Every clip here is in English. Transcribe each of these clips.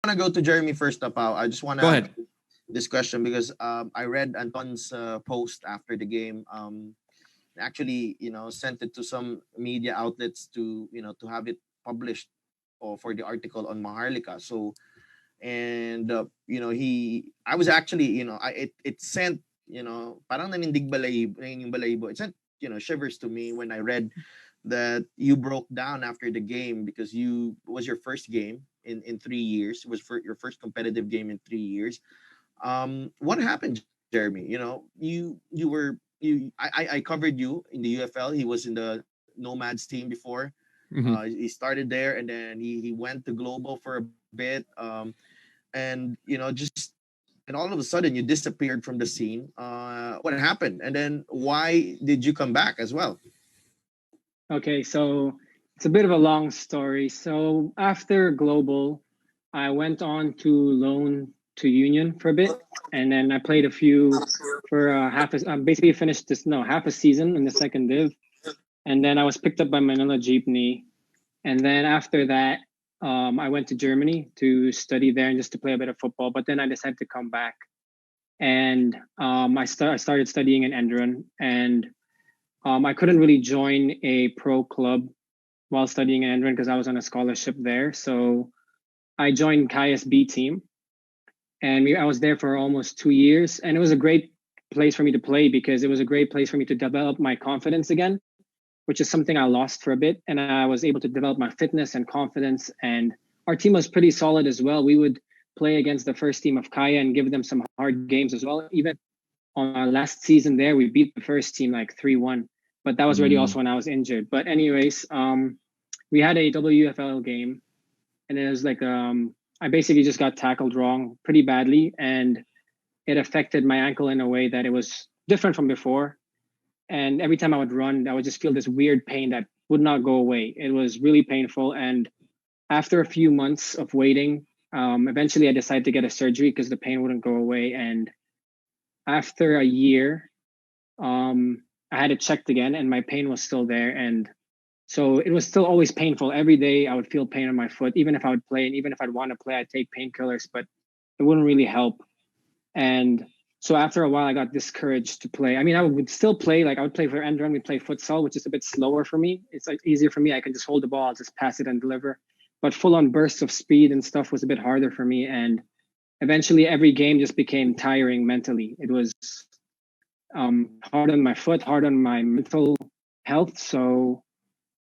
to go to Jeremy first, Pao. I just want Go to ahead. this question because I read Anton's post after the game. Actually, sent it to some media outlets to to have it published or for the article on Maharlika. So and I was actually it sent parang nanindig balahibo. It sent shivers to me when I read that you broke down after the game because you it was your first game in 3 years. It was for your first competitive game in 3 years. What happened, Jeremy? You were I covered you in the UFL. He was in the Nomads team before. Hmm. He started there and then he went to global for a bit. And just and all of a sudden you disappeared from the scene. What happened? And then why did you come back as well? Okay, so it's a bit of a long story. So after Global, I went on to loan to Union for a bit, and then I played a few for half a basically finished this no half a season in the second div, and then I was picked up by Manila Jeepney, and then after that, I went to Germany to study there and just to play a bit of football. But then I decided to come back, and I started studying in Enderon, and I couldn't really join a pro club while studying in Enderon because I was on a scholarship there. So I joined Kaya's B team, and I was there for almost 2 years. And it was a great place for me to play because it was a great place for me to develop my confidence again, which is something I lost for a bit. And I was able to develop my fitness and confidence. And our team was pretty solid as well. We would play against the first team of Kaya and give them some hard games as well. Even on our last season there, we beat the first team like 3-1. But that was already also when I was injured. But anyways, we had a WFL game, and it was like I basically just got tackled wrong pretty badly, and it affected my ankle in a way that it was different from before. And every time I would run, I would just feel this weird pain that would not go away. It was really painful. And after a few months of waiting, eventually I decided to get a surgery because the pain wouldn't go away. And after a year, I had it checked again and my pain was still there. And so it was still always painful. Every day I would feel pain on my foot, even if I would play. And even if I'd want to play, I'd take painkillers, but it wouldn't really help. And so after a while, I got discouraged to play. I mean, I would still play. Like I would play for Enderon. We play futsal, which is a bit slower for me. It's like easier for me. I can just hold the ball, just pass it and deliver. But full-on bursts of speed and stuff was a bit harder for me. And eventually, every game just became tiring mentally. It was hard on my foot, hard on my mental health. So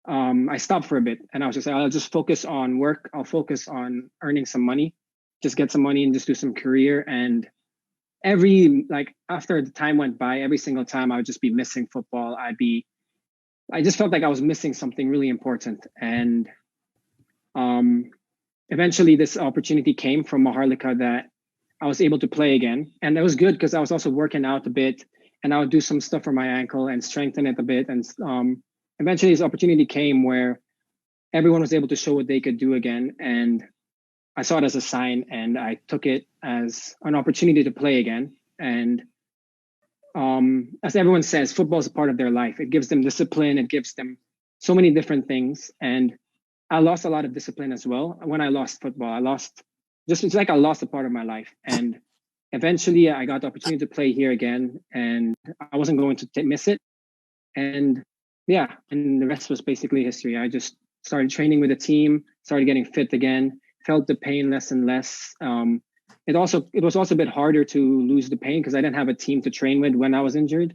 I stopped for a bit, and I was just like, I'll just focus on work. I'll focus on earning some money, just get some money and just do some career. And after the time went by, every single time I would just be missing football. I just felt like I was missing something really important. And eventually this opportunity came from Maharlika that I was able to play again. And it was good because I was also working out a bit and I would do some stuff for my ankle and strengthen it a bit. And eventually this opportunity came where everyone was able to show what they could do again. And I saw it as a sign and I took it as an opportunity to play again. And as everyone says, football is a part of their life. It gives them discipline. It gives them so many different things. And I lost a lot of discipline as well. When I lost football, it's like I lost a part of my life. And eventually I got the opportunity to play here again and I wasn't going to miss it. And yeah, and the rest was basically history. I just started training with the team, started getting fit again, felt the pain less and less. It was also a bit harder to lose the pain because I didn't have a team to train with when I was injured.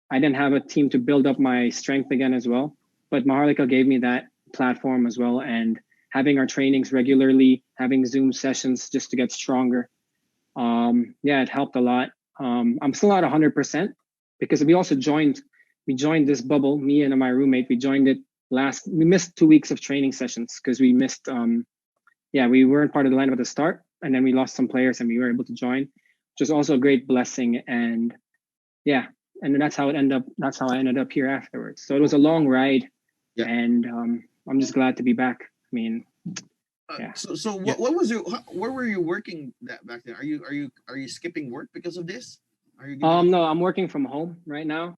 I didn't have a team to build up my strength again as well. But Maharlika gave me that platform as well, and having our trainings regularly, having Zoom sessions just to get stronger. It helped a lot. I'm still not 100% because we joined this bubble, me and my roommate, we joined it we missed 2 weeks of training sessions because we missed, we weren't part of the lineup at the start and then we lost some players and we were able to join, which was also a great blessing. And yeah, and that's how I ended up here afterwards. So it was a long ride and I'm just glad to be back. I mean, yeah. So what was where were you working back then? Are you skipping work because of this? No, I'm working from home right now.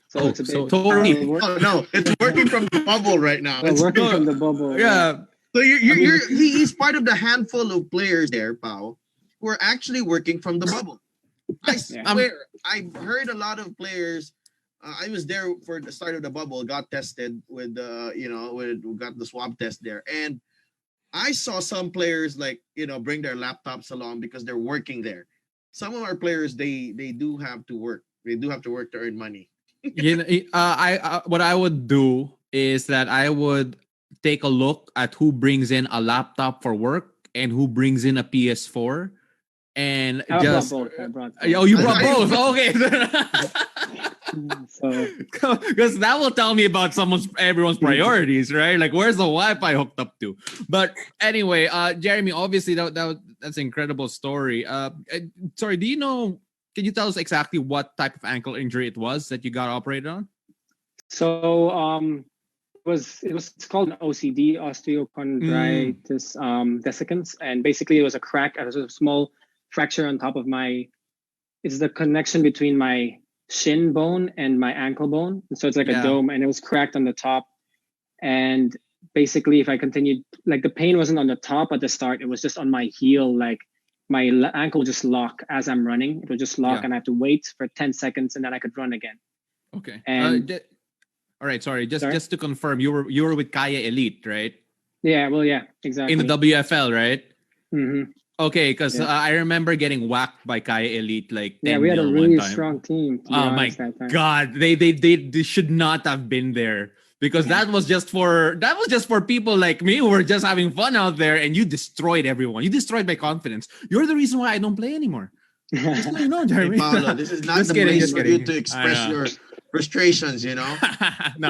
So it's a bit totally. No, it's working from the bubble right now. It's working from the bubble. Yeah. So I mean, he's part of the handful of players there, Pao, who are actually working from the bubble. I yeah. swear, I've heard a lot of players. I was there for the start of the bubble. Got tested with got the swab test there, and I saw some players like bring their laptops along because they're working there. Some of our players they do have to work. They do have to work to earn money. I what I would do is that I would take a look at who brings in a laptop for work and who brings in a PS4 and I brought just both. I brought oh, both. you brought both. Okay. So Because that will tell me about everyone's priorities, right? Like where's the Wi-Fi hooked up to? But anyway, Jeremy, obviously that's an incredible story. Sorry, do you know? Can you tell us exactly what type of ankle injury it was that you got operated on? so it's called an OCD, osteochondritis dissecans, and basically it was a crack. It was a small fracture on top of it's the connection between my shin bone and my ankle bone. So it's like a dome, and it was cracked on the top. And basically, if I continued, like the pain wasn't on the top at the start, it was just on my heel. Like my ankle would just lock as I'm running. It would just lock, and I have to wait for 10 seconds, and then I could run again. Okay. And all right, sorry. Just to confirm, you were with Kaya Elite, right? Yeah, well, yeah, exactly. In the WFL, right? Mm-hmm. Okay, because I remember getting whacked by Kaya Elite like 10 we had a nil really one time. strong team. Oh my God, they should not have been there because that was just for people like me who were just having fun out there, and you destroyed everyone. You destroyed my confidence. You're the reason why I don't play anymore. Just so you know, Jeremy. Hey, Paolo, this is not Just the kidding, place just for you kidding. to express your frustrations. No.